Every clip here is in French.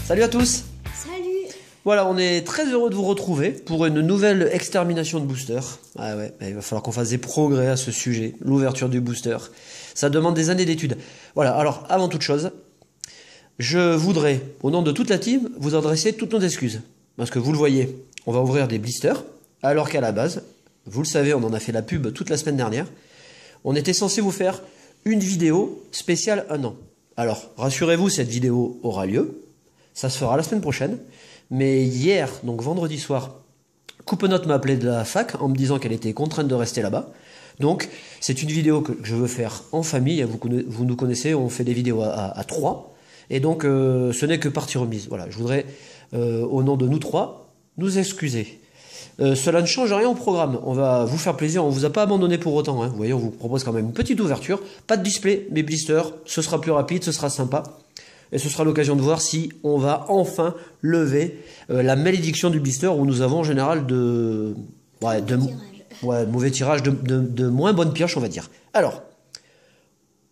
Salut à tous. Salut. Voilà, on est très heureux de vous retrouver pour une nouvelle extermination de booster. Ah ouais, il va falloir qu'on fasse des progrès à ce sujet, l'ouverture du booster. Ça demande des années d'études. Voilà, alors avant toute chose, je voudrais, au nom de toute la team, vous adresser toutes nos excuses. Parce que vous le voyez, on va ouvrir des blisters, alors qu'à la base, vous le savez, on en a fait la pub toute la semaine dernière, on était censé vous faire une vidéo spéciale 1 an. Alors, rassurez-vous, cette vidéo aura lieu. Ça se fera la semaine prochaine. Mais hier, donc vendredi soir, Coupenote m'a appelé de la fac en me disant qu'elle était contrainte de rester là-bas. Donc, c'est une vidéo que je veux faire en famille. Vous nous connaissez, on fait des vidéos à 3. Et donc, ce n'est que partie remise. Voilà, je voudrais, au nom de nous 3, nous excuser. Cela ne change rien au programme. On va vous faire plaisir. On ne vous a pas abandonné pour autant. Hein. Vous voyez, on vous propose quand même une petite ouverture. Pas de display, mais blister. Ce sera plus rapide, ce sera sympa. Et ce sera l'occasion de voir si on va enfin lever la malédiction du blister où nous avons en général mauvais tirage, de moins bonnes pioches, on va dire. Alors,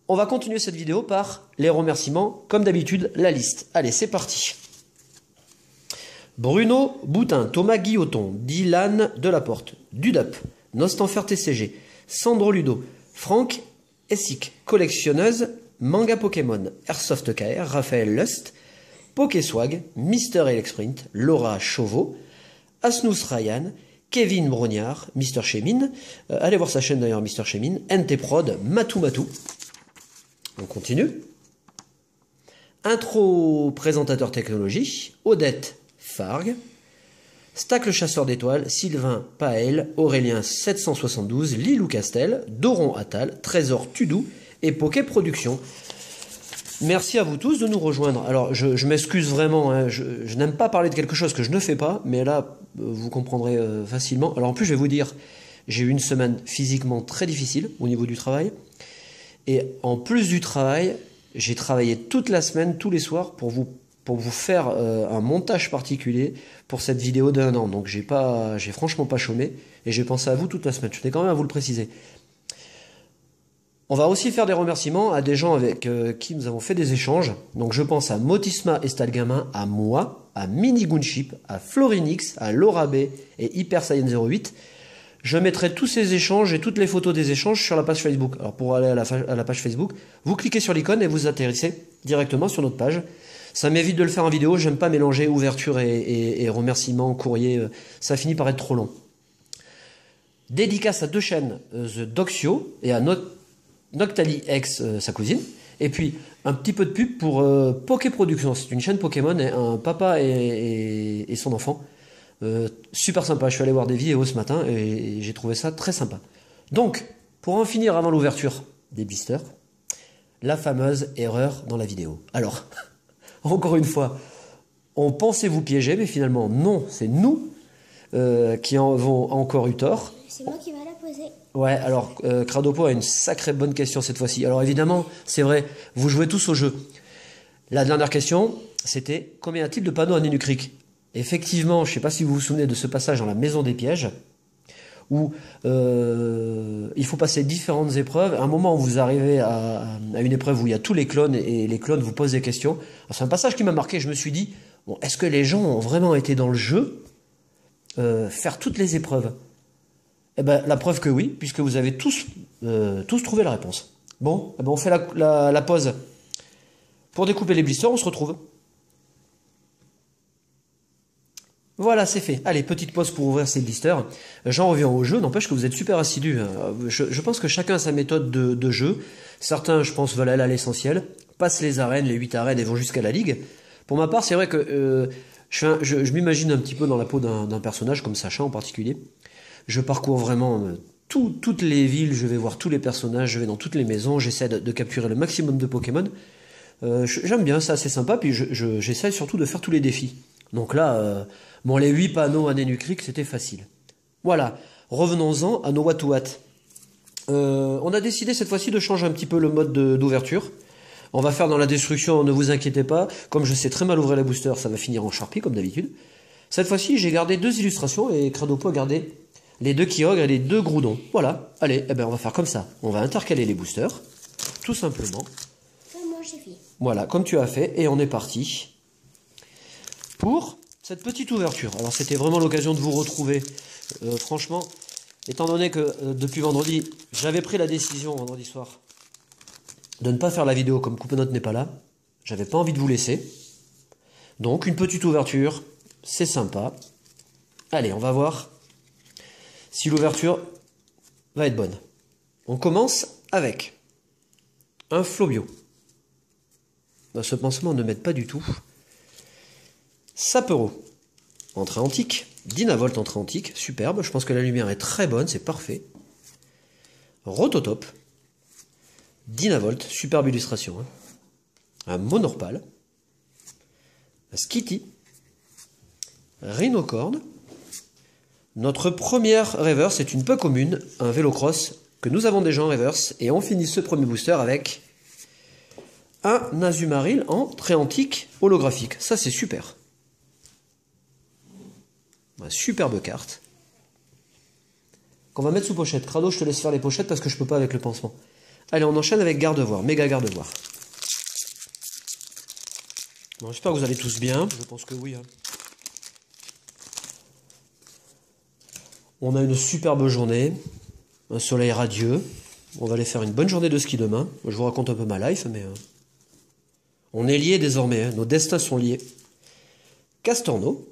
on va continuer cette vidéo par les remerciements. Comme d'habitude, la liste. Allez, c'est parti. Bruno Boutin, Thomas Guilloton, Dylan Delaporte, Dudup, Nostanfer TCG, Sandro Ludo, Franck Essic, collectionneuse, Manga Pokémon, Airsoft KR, Raphaël Lust, Pokéswag, Mister Elexprint, Laura Chauveau, Asnous Ryan, Kevin Brognard, Mister Chemin, allez voir sa chaîne d'ailleurs Mister Chemin, NT Prod, Matou Matou. On continue. Intro présentateur technologie, Odette Fargue, Stack le chasseur d'étoiles, Sylvain Pael, Aurélien 772, Lilou Castel, Doron Attal, Trésor Tudou et Poké Production. Merci à vous tous de nous rejoindre. Alors je m'excuse vraiment, hein, je n'aime pas parler de quelque chose que je ne fais pas, mais là vous comprendrez facilement. Alors en plus je vais vous dire, j'ai eu une semaine physiquement très difficile au niveau du travail. Et en plus du travail, j'ai travaillé toute la semaine, tous les soirs, pour vous faire un montage particulier pour cette vidéo d'1 an. Donc j'ai franchement pas chômé et j'ai pensé à vous toute la semaine. Je tenais quand même à vous le préciser. On va aussi faire des remerciements à des gens avec qui nous avons fait des échanges. Donc je pense à Motisma Estalgamin, à moi, à Minigunship, à Florinix, à Laura B et Hyper Saiyan 08. Je mettrai tous ces échanges et toutes les photos des échanges sur la page Facebook. Alors pour aller à la page Facebook, vous cliquez sur l'icône et vous atterrissez directement sur notre page. Ça m'évite de le faire en vidéo, j'aime pas mélanger ouverture et remerciements, courrier, ça finit par être trop long. Dédicace à 2 chaînes, The Doxio et à Noctali X, sa cousine. Et puis un petit peu de pub pour Poké Production, c'est une chaîne Pokémon, et un papa et son enfant. Super sympa, je suis allé voir des vidéos ce matin et j'ai trouvé ça très sympa. Donc, pour en finir avant l'ouverture des blisters, la fameuse erreur dans la vidéo. Alors, encore une fois, on pensait vous piéger, mais finalement non, c'est nous qui en avons encore eu tort. C'est moi qui vais la poser. Ouais, alors Cradopo a une sacrée bonne question cette fois-ci. Alors évidemment, c'est vrai, vous jouez tous au jeu. La dernière question, c'était combien y a-t-il de panneaux à Nénucric? Effectivement, je ne sais pas si vous vous souvenez de ce passage dans la maison des pièges, où il faut passer différentes épreuves. À un moment où vous arrivez à une épreuve où il y a tous les clones et les clones vous posent des questions. C'est un passage qui m'a marqué, je me suis dit, bon, est-ce que les gens ont vraiment été dans le jeu faire toutes les épreuves? Eh ben, la preuve que oui, puisque vous avez tous trouvé la réponse. Bon, eh ben, on fait la pause pour découper les blisters, on se retrouve. Voilà, c'est fait. Allez, petite pause pour ouvrir ces blisters. J'en reviens au jeu, n'empêche que vous êtes super assidus. Je pense que chacun a sa méthode de jeu. Certains, je pense, veulent aller à l'essentiel, passent les arènes, les 8 arènes et vont jusqu'à la ligue. Pour ma part, c'est vrai que je m'imagine un petit peu dans la peau d'un personnage, comme Sacha en particulier. Je parcours vraiment toutes les villes, je vais voir tous les personnages, je vais dans toutes les maisons, j'essaie de capturer le maximum de Pokémon. J'aime bien, c'est assez sympa, puis j'essaie surtout de faire tous les défis. Donc là, bon, les 8 panneaux à Nénucric, c'était facile. Voilà, revenons-en à nos What-to-What. On a décidé cette fois-ci de changer un petit peu le mode d'ouverture. On va faire dans la destruction, ne vous inquiétez pas. Comme je sais très mal ouvrir les boosters, ça va finir en Sharpie, comme d'habitude. Cette fois-ci, j'ai gardé 2 illustrations et Cradopo a gardé les 2 Kyogre et les 2 Groudon. Voilà, allez, eh ben on va faire comme ça. On va intercaler les boosters. tout simplement. Comme moi j'ai fait. Voilà, comme tu as fait, et on est parti pour cette petite ouverture. Alors c'était vraiment l'occasion de vous retrouver. Franchement, étant donné que depuis vendredi, j'avais pris la décision vendredi soir de ne pas faire la vidéo comme Coupenote n'est pas là. J'avais pas envie de vous laisser. Donc une petite ouverture, c'est sympa. Allez, on va voir si l'ouverture va être bonne. On commence avec un Flobio. Ce pansement ne m'aide pas du tout. Sapero, entrée antique. Dynavolt, entrée antique, superbe. Je pense que la lumière est très bonne, c'est parfait. Rototop. Dynavolt, superbe illustration. Hein. Un Monorpal. Un Skitty. Rhinocorn. Notre première reverse est une peu commune, un Vélocross que nous avons déjà en reverse. Et on finit ce premier booster avec un Azumarill en très antique holographique. Ça, c'est super. Une superbe carte. Qu'on va mettre sous pochette. Crado, je te laisse faire les pochettes parce que je peux pas avec le pansement. Allez, on enchaîne avec Gardevoir. Méga Gardevoir. Bon, j'espère que vous allez tous bien. Je pense que oui. Hein. On a une superbe journée. Un soleil radieux. On va aller faire une bonne journée de ski demain. Je vous raconte un peu ma life, mais... on est liés désormais. Hein. Nos destins sont liés. Castorno.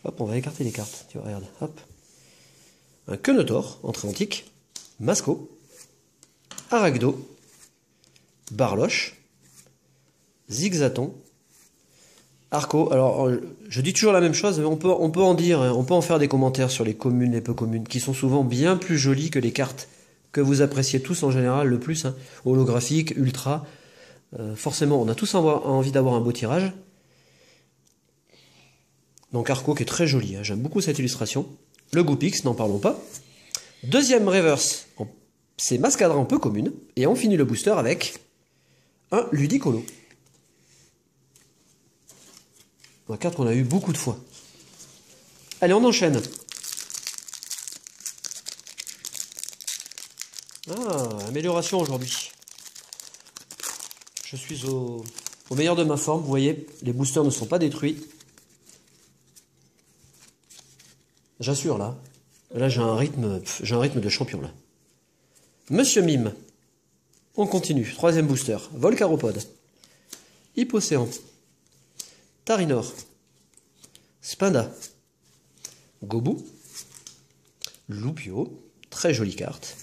Hop, on va écarter les cartes. Tu vois, regarde. Hop. Un Quenotor, entrée antique. Masco. Aragdo. Barloche. Zigzaton. Arco. Alors, je dis toujours la même chose, mais on peut en dire, hein, on peut en faire des commentaires sur les communes, les peu communes, qui sont souvent bien plus jolies que les cartes que vous appréciez tous en général le plus. Hein, holographique, ultra. Forcément, on a tous envie d'avoir un beau tirage. Donc Arco qui est très joli, hein, j'aime beaucoup cette illustration. Le Goupix, n'en parlons pas. Deuxième reverse, c'est Mascadra en peu commune. Et on finit le booster avec un Ludicolo. Une carte qu'on a eu beaucoup de fois. Allez, on enchaîne. Ah, amélioration aujourd'hui. Je suis au meilleur de ma forme, vous voyez, les boosters ne sont pas détruits. J'assure là. Là j'ai un rythme de champion là. Monsieur Mime. On continue. Troisième booster. Volcaropode. Hippocéan. Tarinor. Spinda. Gobu. Loupio. Très jolie carte.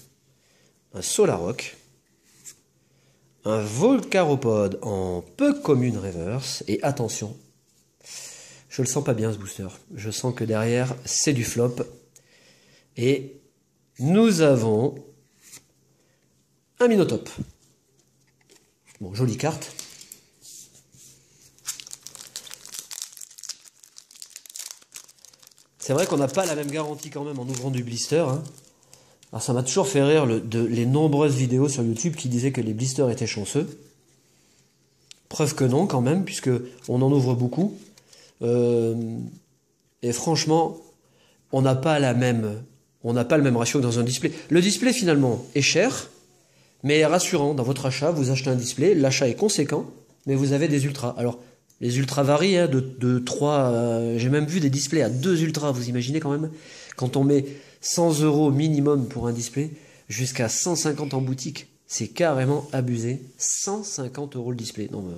Un Solaroc. Un Volcaropode en peu commune reverse. Et attention. Je le sens pas bien ce booster. Je sens que derrière, c'est du flop. Et nous avons un Minotape. Bon, jolie carte. C'est vrai qu'on n'a pas la même garantie quand même en ouvrant du blister. Hein. Alors ça m'a toujours fait rire les nombreuses vidéos sur YouTube qui disaient que les blisters étaient chanceux. Preuve que non quand même, puisque on en ouvre beaucoup. Et franchement, on n'a pas le même ratio que dans un display. Le display finalement est cher, mais rassurant. Dans votre achat, vous achetez un display, l'achat est conséquent, mais vous avez des ultras. Alors, les ultras varient hein, de 3... j'ai même vu des displays à 2 ultras, vous imaginez quand même. Quand on met 100 € minimum pour un display, jusqu'à 150 en boutique, c'est carrément abusé. 150 € le display. Non, mais,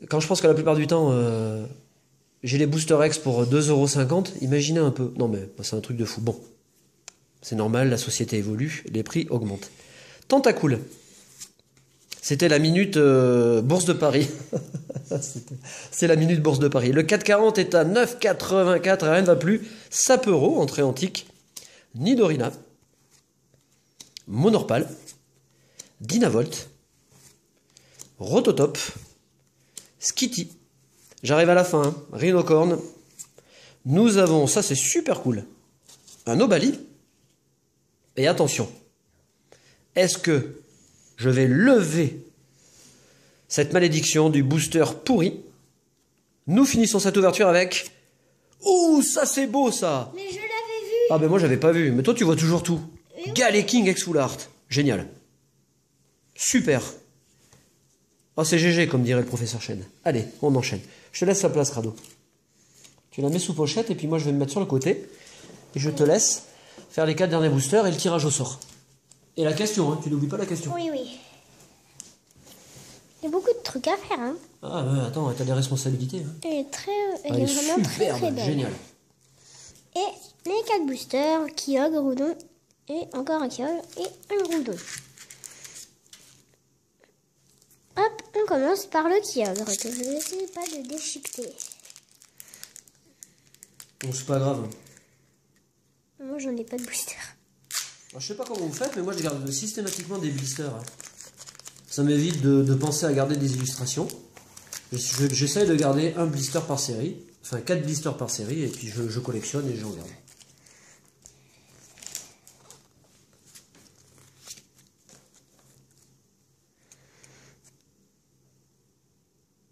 quand je pense que la plupart du temps, j'ai les Booster X pour 2,50 €, imaginez un peu. Non mais c'est un truc de fou. Bon, c'est normal, la société évolue, les prix augmentent. Tentacool. C'était la minute Bourse de Paris. C'est la minute Bourse de Paris. Le 4,40 est à 9,84, rien ne va plus. Sapero, entrée antique. Nidorina. Monorpal. Dynavolt. Rototop. Skitty. J'arrive à la fin. Hein. Rhinocorn. Nous avons, ça c'est super cool, un Obali. Et attention, est-ce que je vais lever cette malédiction du booster pourri? Nous finissons cette ouverture avec... Ouh, ça c'est beau ça! Mais je l'avais vu! Ah ben moi j'avais pas vu, mais toi tu vois toujours tout. Oui, Galet King Ex Full Art. Génial. Super. Oh, c'est GG, comme dirait le professeur Chen. Allez, on enchaîne. Je te laisse la place, Rado. Tu la mets sous pochette et puis moi je vais me mettre sur le côté. Et je te laisse faire les 4 derniers boosters et le tirage au sort. Et la question, hein, tu n'oublies pas la question. Oui, oui. Il y a beaucoup de trucs à faire, hein. Ah ouais, attends, t'as des responsabilités. Hein. Elle est vraiment superbe, très belle. génial. Et les 4 boosters, Kyogre, Groudon, et encore un Kyogre et un Groudon. Hop, on commence par le Kyogre, que je n'essaie pas de déchiqueter. Bon, c'est pas grave. Moi, j'en ai pas de booster. Alors, je sais pas comment vous faites, mais moi je garde systématiquement des blisters. Hein. Ça m'évite de penser à garder des illustrations. J'essaie de garder un blister par série, enfin 4 blisters par série, et puis je collectionne et j'en garde.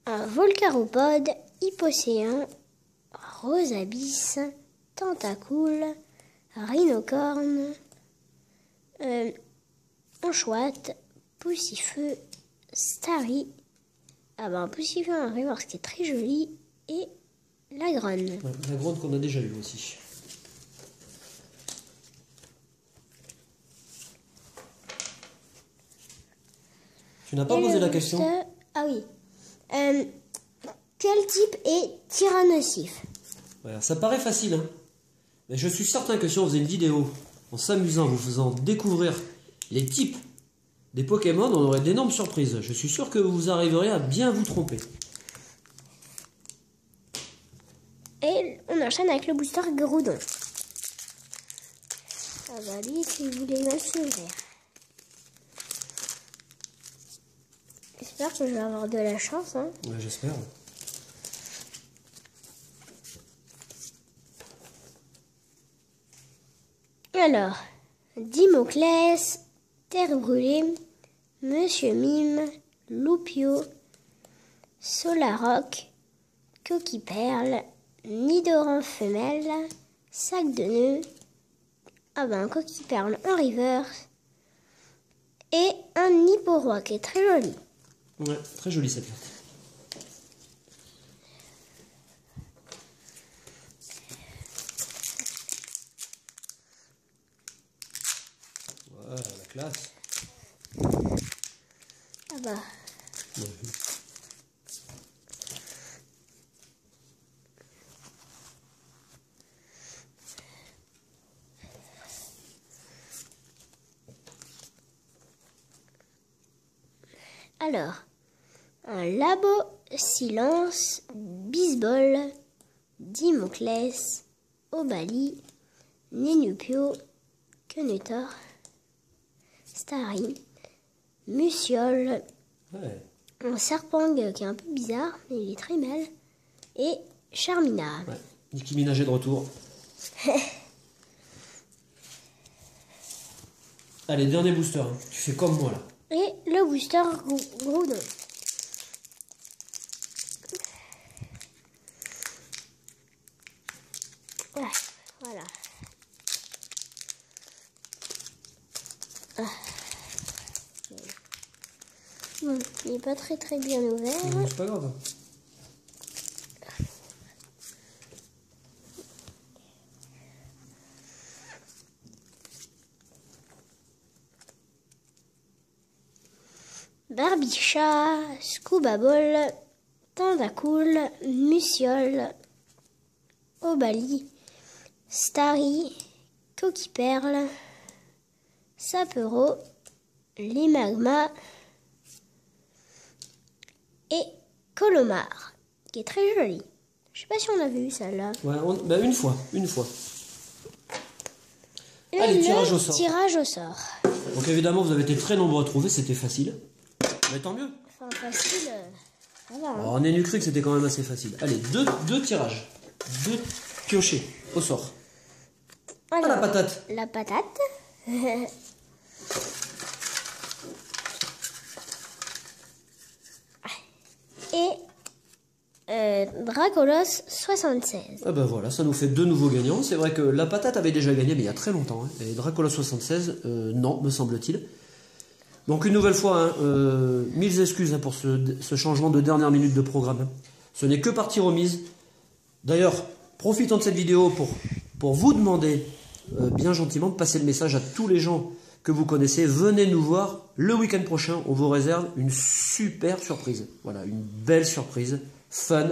Un Volcaropode, Hypocéan, Rose Abyss, Tentacool, Rhinocorne, Anchoate, Poussifeu, Starry. Ah ben, Poussifeu, on va voir ce qui est très joli. Et la Grone. Ouais, la Grone qu'on a déjà eue aussi. Tu n'as pas posé la question? Ah oui. Quel type est tyrannosif? Voilà, ça paraît facile, hein. Mais je suis certain que si on faisait une vidéo en s'amusant, vous faisant découvrir les types des Pokémon, on aurait d'énormes surprises. Je suis sûr que vous arriverez à bien vous tromper. Et on enchaîne avec le booster Groudon. Ah bah lui, si vous voulez mal se faire. J'espère que je vais avoir de la chance, hein. Ouais, j'espère. Alors, Dimoclès, Terre Brûlée, Monsieur Mime, Loupio, Solaroc, Coquille Perle, Nidoran Femelle, Sac de Nœuds, ah ben, Coquille Perle en reverse, et un Hipporoi qui est très joli. Ouais, très jolie cette carte. Voilà, la classe. Ah bah. Ouais. Alors, un Labo Silence, Bisbol, Dimoclès, Obali, Nénupio, Quenetor, Starry, Muciole, Ouais. un Serpang qui est un peu bizarre, mais il est très belle, et Charmina. Ouais. Nicki Minaj est de retour. Allez, dernier booster. Hein. Tu fais comme moi là. Et le booster Groudon. Ouais, voilà. Ah. Bon, il n'est pas très bien ouvert. C'est pas grave. Barbicha, Scuba Ball, Tentacool, Muciole, Obali, Starry, Coquille Perle, Sapero, Limagma et Colomar, qui est très joli. Je sais pas si on a vu celle-là. Ouais, bah une fois. Et Allez, le tirage au sort. Tirage au sort. Donc évidemment, vous avez été très nombreux à trouver, c'était facile. Mais tant mieux. Enfin, facile. Ça va, hein. Alors, on est cru que c'était quand même assez facile. Allez, deux tirages. 2 piochés au sort. Alors, la patate. La patate. Et Dracolos 76. Ah ben voilà, ça nous fait 2 nouveaux gagnants. C'est vrai que la patate avait déjà gagné, mais il y a très longtemps. Hein. Et Dracolos 76, non, me semble-t-il. Donc une nouvelle fois, hein, 1000 excuses hein, pour ce changement de dernière minute de programme. Ce n'est que partie remise. D'ailleurs, profitons de cette vidéo pour vous demander bien gentiment de passer le message à tous les gens que vous connaissez. Venez nous voir le week-end prochain. On vous réserve une super surprise. Voilà, une belle surprise, fun.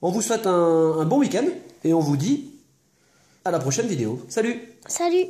On vous souhaite un bon week-end et on vous dit à la prochaine vidéo. Salut! Salut!